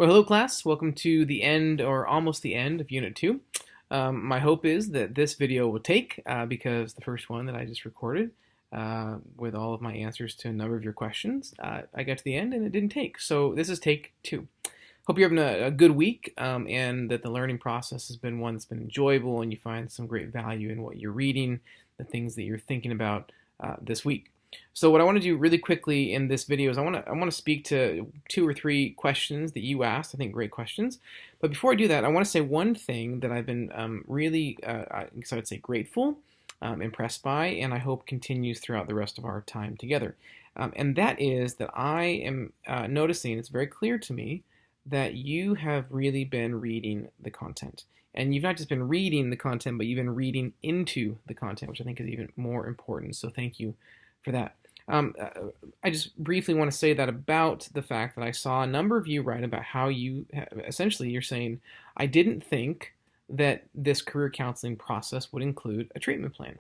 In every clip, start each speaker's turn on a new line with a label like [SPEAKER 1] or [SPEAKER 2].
[SPEAKER 1] Well, hello class. Welcome to the end or almost the end of Unit 2. My hope is that this video will take because the first one that I just recorded with all of my answers to a number of your questions, I got to the end and it didn't take. So this is take 2. Hope you're having a good week and that the learning process has been one that's been enjoyable and you find some great value in what you're reading, the things that you're thinking about this week. So what I want to do really quickly in this video is I want to speak to 2 or 3 questions that you asked. I think great questions. But before I do that, I want to say one thing that I've been really, I would say grateful, impressed by, and I hope continues throughout the rest of our time together. And that is that I am noticing, it's very clear to me, that you have really been reading the content. And you've not just been reading the content, but you've been reading into the content, which I think is even more important. So thank you for that. I just briefly want to say that about the fact that I saw a number of you write about how you, essentially you're saying, I didn't think that this career counseling process would include a treatment plan.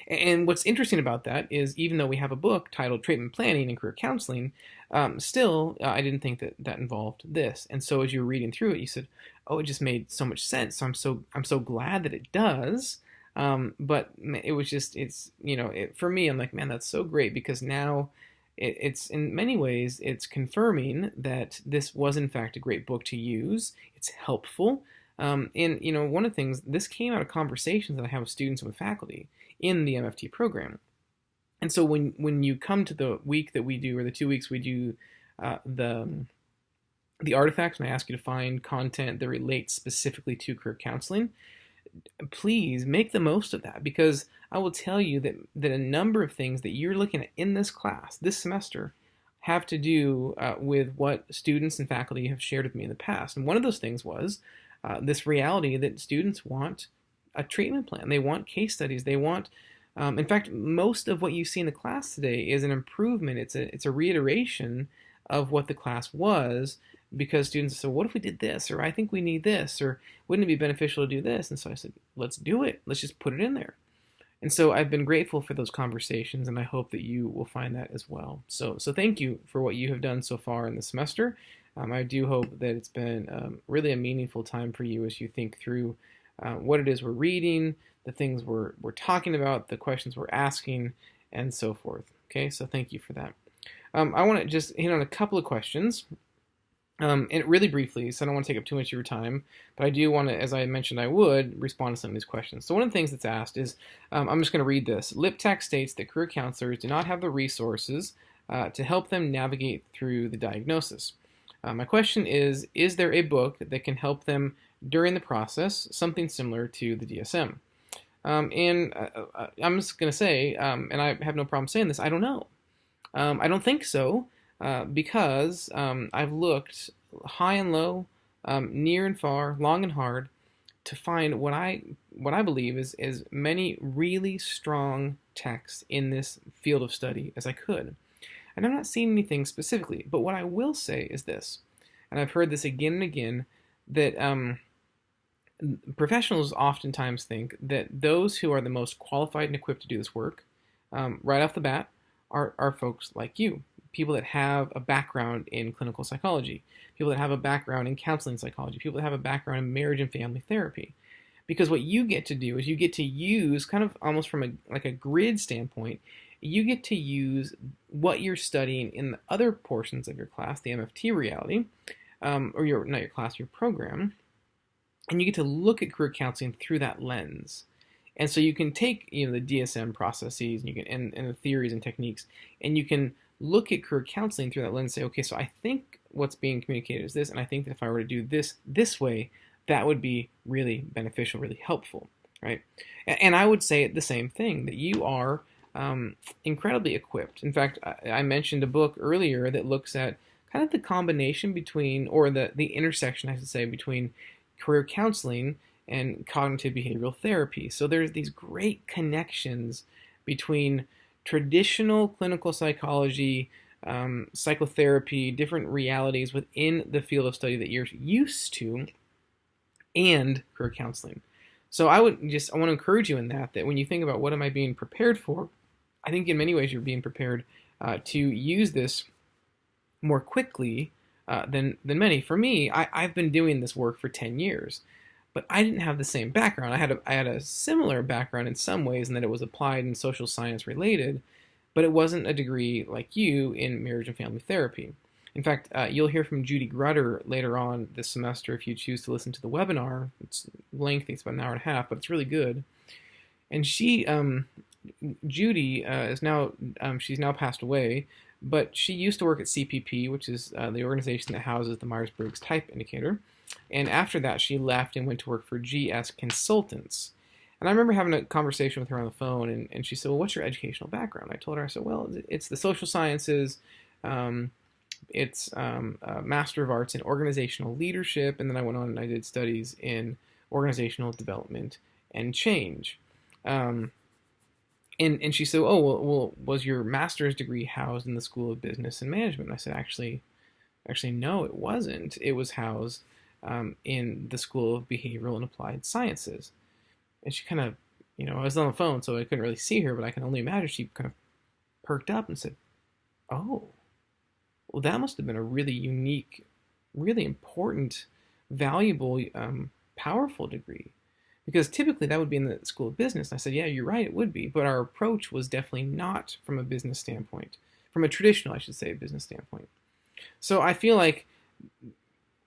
[SPEAKER 1] And what's interesting about that is even though we have a book titled Treatment Planning and Career Counseling, still I didn't think that that involved this. And so as you were reading through it, you said, oh, it just made so much sense. So I'm so glad that it does. But it was just, for me, I'm like, man, that's so great because now it's in many ways, it's confirming that this was in fact a great book to use. It's helpful. And one of the things, this came out of conversations that I have with students and with faculty in the MFT program. And so when you come to the week that we do, or the 2 weeks we do the artifacts, and I ask you to find content that relates specifically to career counseling, please make the most of that, because I will tell you that a number of things that you're looking at in this class, this semester, have to do with what students and faculty have shared with me in the past. And one of those things was this reality that students want a treatment plan. They want case studies. They want, in fact, most of what you see in the class today is an improvement. It's a reiteration of what the class was, because students said, what if we did this? Or I think we need this, or wouldn't it be beneficial to do this? And so I said, let's do it. Let's just put it in there. And so I've been grateful for those conversations, and I hope that you will find that as well. So thank you for what you have done so far in the semester. I do hope that it's been really a meaningful time for you as you think through what it is we're reading, the things we're talking about, the questions we're asking, and so forth. Okay, so thank you for that. I want to just hit on a couple of questions. And really briefly, so I don't want to take up too much of your time, but I do want to, as I mentioned I would, respond to some of these questions. So one of the things that's asked is, I'm just going to read this. LipTac states that career counselors do not have the resources to help them navigate through the diagnosis. My question is there a book that can help them during the process, something similar to the DSM? And I'm just going to say, and I have no problem saying this, I don't know. I don't think so. Because I've looked high and low, near and far, long and hard, to find what I believe is many really strong texts in this field of study as I could. And I'm not seeing anything specifically, but what I will say is this, and I've heard this again and again, that professionals oftentimes think that those who are the most qualified and equipped to do this work, right off the bat, are folks like you. People that have a background in clinical psychology, people that have a background in counseling psychology, people that have a background in marriage and family therapy. Because what you get to do is you get to use, kind of almost from a grid standpoint, you get to use what you're studying in the other portions of your class, the MFT reality, or not your class, your program, and you get to look at career counseling through that lens. And so you can take the DSM processes and you can and the theories and techniques, and you can look at career counseling through that lens and say, okay, so I think what's being communicated is this, and I think that if I were to do this way, that would be really beneficial, really helpful, right? And I would say the same thing, that you are incredibly equipped. In fact, I mentioned a book earlier that looks at kind of the combination between, or the intersection, I should say, between career counseling and cognitive behavioral therapy. So there's these great connections between traditional clinical psychology, psychotherapy, different realities within the field of study that you're used to, and career counseling. So I want to encourage you in that when you think about what am I being prepared for, I think in many ways you're being prepared to use this more quickly than many. For me, I've been doing this work for 10 years, but I didn't have the same background. I had a similar background in some ways in that it was applied and social science related, but it wasn't a degree like you in marriage and family therapy. In fact, you'll hear from Judy Grutter later on this semester if you choose to listen to the webinar. It's lengthy, it's about an hour and a half, but it's really good. And Judy is now, she's now passed away, but she used to work at CPP, which is the organization that houses the Myers-Briggs Type Indicator. And after that, she left and went to work for GS Consultants. And I remember having a conversation with her on the phone, and she said, well, what's your educational background? I told her, I said, well, it's the social sciences, it's a Master of Arts in Organizational Leadership, and then I went on and I did studies in Organizational Development and Change. And she said, oh, well, was your master's degree housed in the School of Business and Management? And I said, actually, no, it wasn't. It was housed in the School of Behavioral and Applied Sciences. And she kind of, I was on the phone, so I couldn't really see her, but I can only imagine she kind of perked up and said, oh, well, that must have been a really unique, really important, valuable, powerful degree. Because typically that would be in the School of Business. And I said, yeah, you're right, it would be. But our approach was definitely not from a business standpoint, from a traditional, I should say, business standpoint. So I feel like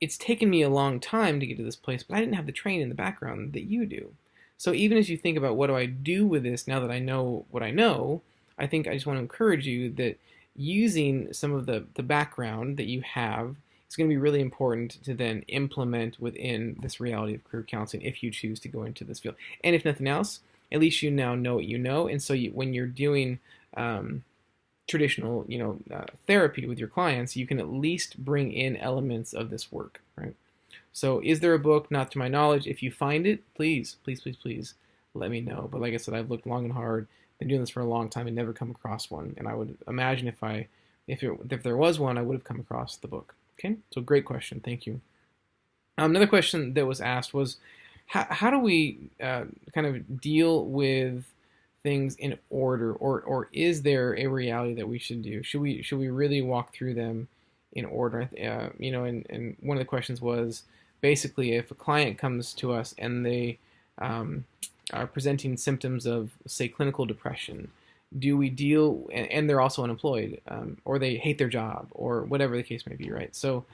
[SPEAKER 1] it's taken me a long time to get to this place, but I didn't have the training in the background that you do. So even as you think about what do I do with this now that I know what I know, I think I just want to encourage you that using some of the background that you have is going to be really important to then implement within this reality of career counseling if you choose to go into this field. And if nothing else, at least you now know what you know. And so when you're doing traditional, therapy with your clients, you can at least bring in elements of this work, right? So is there a book? Not to my knowledge. If you find it, please let me know. But like I said, I've looked long and hard, been doing this for a long time and never come across one. And I would imagine if there was one, I would have come across the book. Okay, so great question. Thank you. Another question that was asked was, how do we kind of deal with things in order, or is there a reality that we should do? Should we really walk through them in order? And one of the questions was basically if a client comes to us and they are presenting symptoms of, say, clinical depression, do we deal, and they're also unemployed, or they hate their job, or whatever the case may be, right? So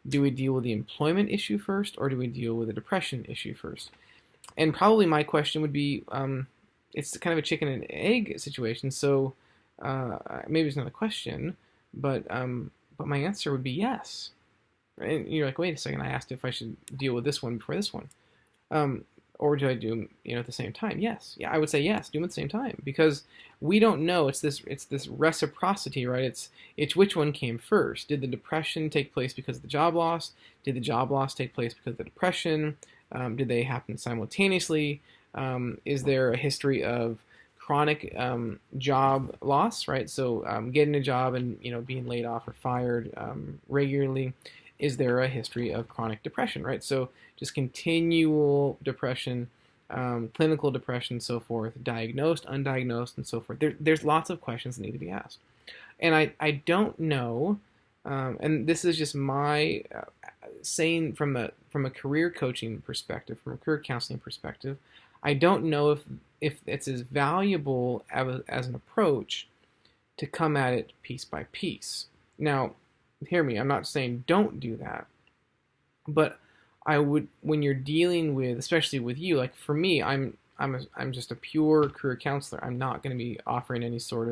[SPEAKER 1] do we deal with the employment issue first, or do we deal with the depression issue first? And probably my question would be, it's kind of a chicken and egg situation, so maybe it's not a question, but my answer would be yes. And you're like, wait a second, I asked if I should deal with this one before this one. Or do I do them, at the same time? Yes. Yeah, I would say yes, do them at the same time, because we don't know. It's this reciprocity, right? It's which one came first. Did the depression take place because of the job loss? Did the job loss take place because of the depression? Did they happen simultaneously? Is there a history of chronic job loss, right? So getting a job and being laid off or fired regularly. Is there a history of chronic depression, right? So just continual depression, clinical depression, so forth, diagnosed, undiagnosed, and so forth. There's lots of questions that need to be asked. And I don't know, and this is just my saying from a career coaching perspective, from a career counseling perspective, I don't know if it's as valuable as an approach to come at it piece by piece. Now, hear me, I'm not saying don't do that, but I would, when you're dealing with, especially with you, like for me, I'm just a pure career counselor. I'm not going to be offering any sort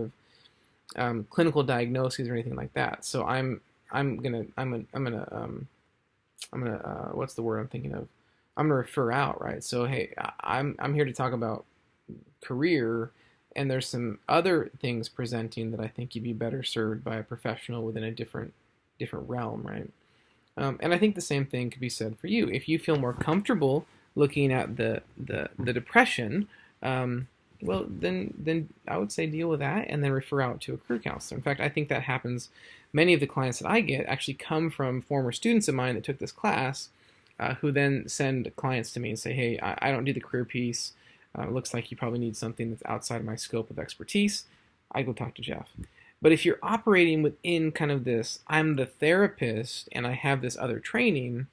[SPEAKER 1] of clinical diagnoses or anything like that. So I'm gonna what's the word I'm thinking of? I'm gonna refer out, right? So hey, I'm here to talk about career, and there's some other things presenting that I think you'd be better served by a professional within a different realm, right? And I think the same thing could be said for you. If you feel more comfortable looking at the depression, well, then I would say deal with that and then refer out to a career counselor. In fact, I think that happens. Many of the clients that I get actually come from former students of mine that took this class, who then send clients to me and say, hey, I don't do the career piece. It looks like you probably need something that's outside of my scope of expertise. I go talk to Jeff. But if you're operating within kind of this, I'm the therapist and I have this other training,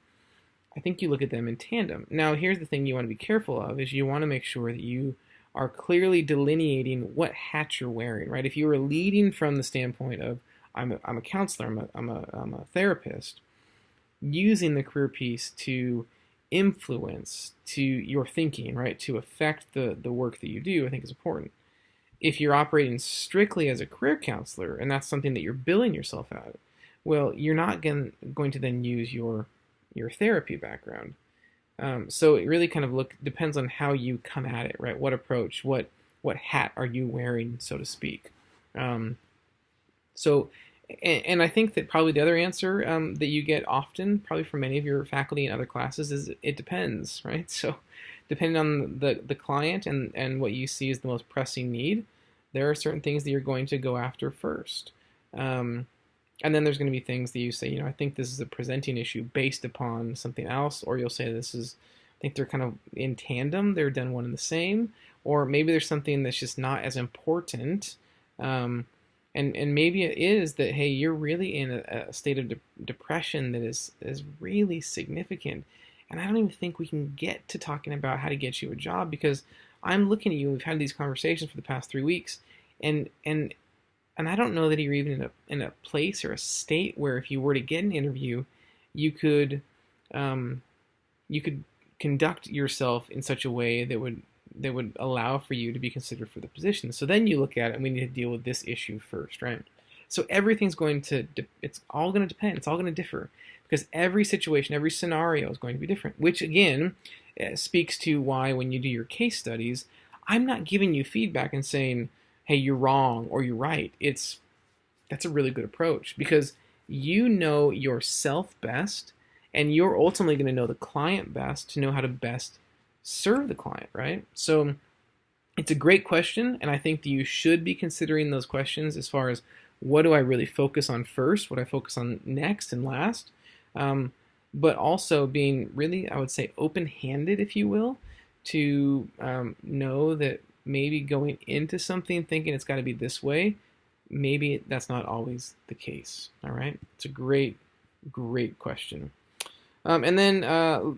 [SPEAKER 1] I think you look at them in tandem. Now, here's the thing you want to be careful of is you want to make sure that you are clearly delineating what hat you're wearing, right? If you are leading from the standpoint of I'm a counselor, I'm a therapist, using the career piece to influence to your thinking, right? To affect the work that you do, I think is important. If you're operating strictly as a career counselor and that's something that you're billing yourself at, well, you're not going to then use your therapy background. So it really kind of depends on how you come at it, right? What approach, what hat are you wearing, so to speak? Um, so, and I think that probably the other answer that you get often, probably from many of your faculty in other classes, is it depends, right? So, depending on the client and what you see as the most pressing need, there are certain things that you're going to go after first. And then there's going to be things that you say, I think this is a presenting issue based upon something else, or you'll say I think they're kind of in tandem, they're done one and the same, or maybe there's something that's just not as important. And maybe it is that, hey, you're really in a state of depression that is really significant. And I don't even think we can get to talking about how to get you a job because I'm looking at you. We've had these conversations for the past 3 weeks, and I don't know that you're even in a place or a state where if you were to get an interview, you could conduct yourself in such a way that would allow for you to be considered for the position. So then you look at it, and we need to deal with this issue first, right? So everything's it's all going to depend. It's all going to differ because every situation, every scenario is going to be different, which again speaks to why when you do your case studies, I'm not giving you feedback and saying, hey, you're wrong or you're right. That's a really good approach because you know yourself best and you're ultimately going to know the client best to know how to best serve the client, right? So it's a great question, and I think that you should be considering those questions as far as what do I really focus on first, what I focus on next and last, but also being really, I would say, open-handed, if you will, to know that maybe going into something thinking it's got to be this way, maybe that's not always the case, all right? It's a great, great question. And then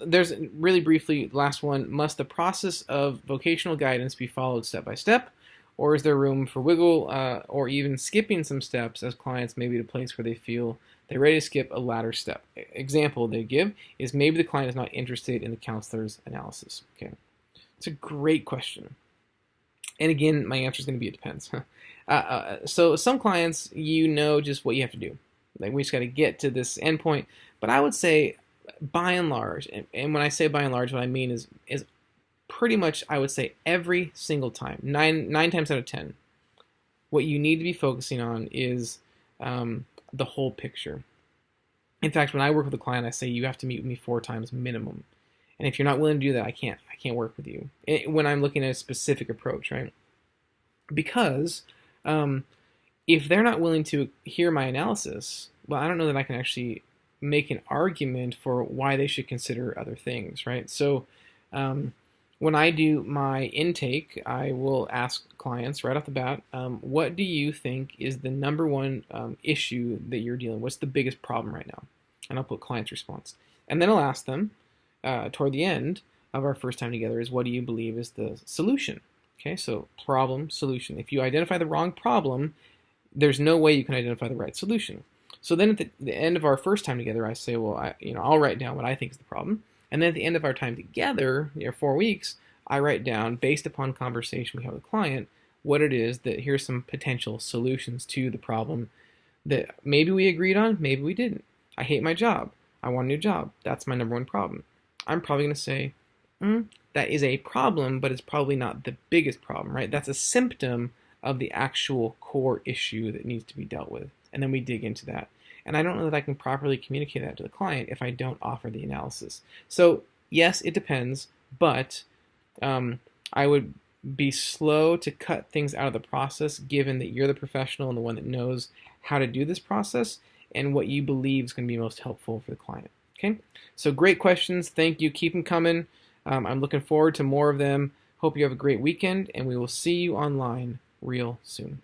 [SPEAKER 1] there's really briefly, last one, must the process of vocational guidance be followed step by step, or is there room for wiggle or even skipping some steps as clients may be at a place where they feel they're ready to skip a latter step? Example they give is maybe the client is not interested in the counselor's analysis. Okay, it's a great question. And again, my answer is going to be it depends. So some clients, just what you have to do. Like we just got to get to this endpoint. But I would say, by and large, and when I say by and large, what I mean is pretty much, I would say every single time, nine times out of 10, what you need to be focusing on is the whole picture. In fact, when I work with a client, I say you have to meet with me 4 times minimum. And if you're not willing to do that, I can't work with you when I'm looking at a specific approach, right? Because if they're not willing to hear my analysis, well, I don't know that I can actually make an argument for why they should consider other things, right? So when I do my intake, I will ask clients right off the bat, what do you think is the number one issue that you're dealing with? What's the biggest problem right now? And I'll put client's response. And then I'll ask them toward the end of our first time together is what do you believe is the solution? Okay, so problem, solution. If you identify the wrong problem, there's no way you can identify the right solution. So then at the end of our first time together, I say, well, I'll write down what I think is the problem. And then at the end of our time together, 4 weeks, I write down, based upon conversation we have with the client, what it is that here's some potential solutions to the problem that maybe we agreed on, maybe we didn't. I hate my job. I want a new job. That's my number one problem. I'm probably going to say, that is a problem, but it's probably not the biggest problem, right? That's a symptom of the actual core issue that needs to be dealt with. And then we dig into that. And I don't know that I can properly communicate that to the client if I don't offer the analysis. So yes, it depends, but I would be slow to cut things out of the process given that you're the professional and the one that knows how to do this process and what you believe is going to be most helpful for the client. Okay, so great questions. Thank you. Keep them coming. I'm looking forward to more of them. Hope you have a great weekend, and we will see you online real soon.